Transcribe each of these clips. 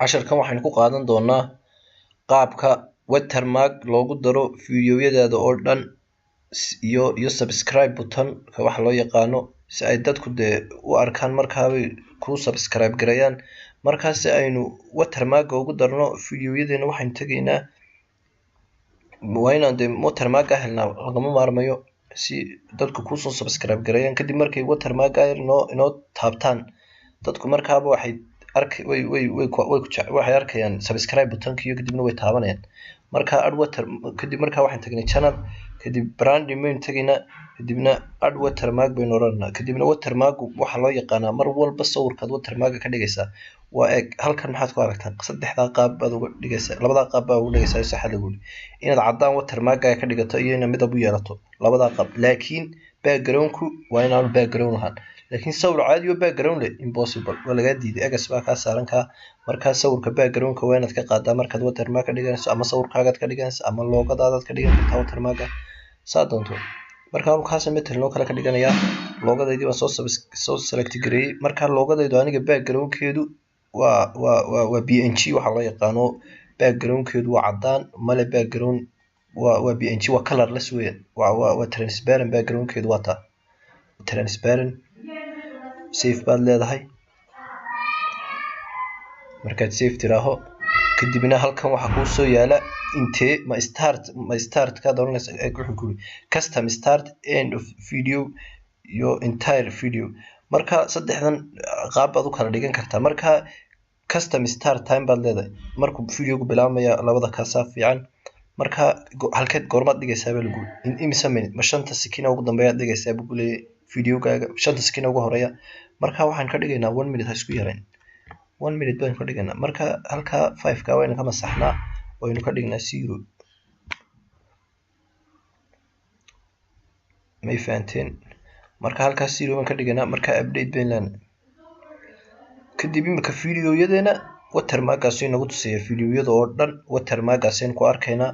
casharkan waxaynu ku qaadan doonaa qaabka watermark loogu daro fiidiyowyadaada oo dhan iyo subscribe button ka wax loo yaqaano si ay dadku u arkaan markaabay ku subscribe gareeyaan. Markaas aynu watermark ugu darno fiidiyoyadeena waxaan tageynaa waynaan watermark helnaa lagama maarmayo si dadku ku soo subscribe gareeyaan. kadib markay watermark inoo taabtaan dadku markaaba waxay arkayaan subscribe button-kiyo kadibna way taabanayaan. marka add kadib marka waxaan tagnay channel kadib branding baynu tageynaa kadibna add watermark baynu oranaa. kadibna watermark waxa loo yaqaanaa mar walba sawirkaad watermark ka dhigaysaa waa eeg halkan maxaad ku aragtaan saddexda qaab baad uga dhigaysaa labada qaab baad uga dhigaysaa sax lagu yiri inaad cadaan watermark ka dhigato iyo inaad midab u yeelato labada qaab. laakiin background-ku waa inaanu background lahaan laakiin sawir caadi oo background leh impossible waa laga diiday egas baa ka saaran ka. marka sawirka background-ka waa inaad ka qaadaa markaad watermark ka dhiganayso ama sawirkaaga ka dhiganayso ama loogadaada ka dhigan kartaa watermark saadanto. marka halkaas meter loo kala ka dhiganayaa loogadeedii waan soo select gareeyay. marka loogadeedu aniga background-keedu waa png waxa loo yaqaano background-keedu waa cadaan male background waa png waa colorless weeyaan waa transparent background-keedu waa taa transparent save baad leedahay. markaad save tiraaho kadibna halkan waxa ku soo yaala intee ma start ka dooranaysa wuxuu ku custom start end of video iyo entire video. marka saddexdan qaab baad u kala dhigan kartaa. marka custom start time baad leedahay markuu video-gu bilaabmaya labada ka saaf fiican. marka halkeed goormaad dhigaysaa baa lagu in imisa minute ma 5 second ugu dambeeya dhigaysaa buu leeyahay video-gaaga 5 second ugu horeeya. marka waxaan ka dhigaynaa 1 minute ha isku yareen 1 minute baan ka dhigaynaa. marka halka 5 ka wayna ka masaxnaa waynu ka dhignaa 0 may faanteen. marka halka 0 baan ka dhigaynaa marka update baan leena kadib imika fiidiyoyadeena watermark-gaas inagu tusaya fiidiyoyada oo dhan watermark-gaas ku arkaynaa.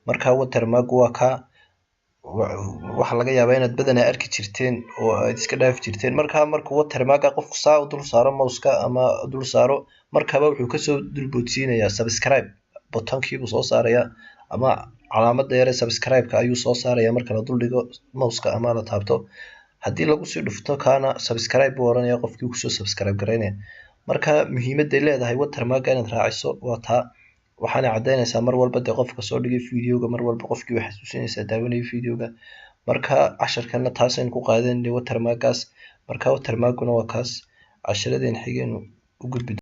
marka watermark waa ka waxa laga yaabaa inaad badanaa arki jirteen oo aad iska dhaaf jirteen. markuu watermark qofku saa u dul saaro mouse-ka ama dul saaro markaba wuxuu ka soo dulboodsiinayaa subscribe button-kii buu soo saarayaa ama calaamadda yar ee subscribe-ka ayuu soo saarayaa marka la dul dhigo mouse-ka ama la taabto. haddii lagu sii dhufto kaana subscribe buu oranayaa qofkii ku soo subscribe gareynaya. marka muhiimadda ay leedahay watermark inaad raaciso waa taa waxaana cadeynaysaa mar walba qofka soo dhigay video-ga mar walba qofkii wax xasuusinaysaa daawanaya video-ga. marka casharkana taas aynu ku qaadanay watermark-gaas. marka watermark-kuna waa kaas casharadeen xigeen u gudbi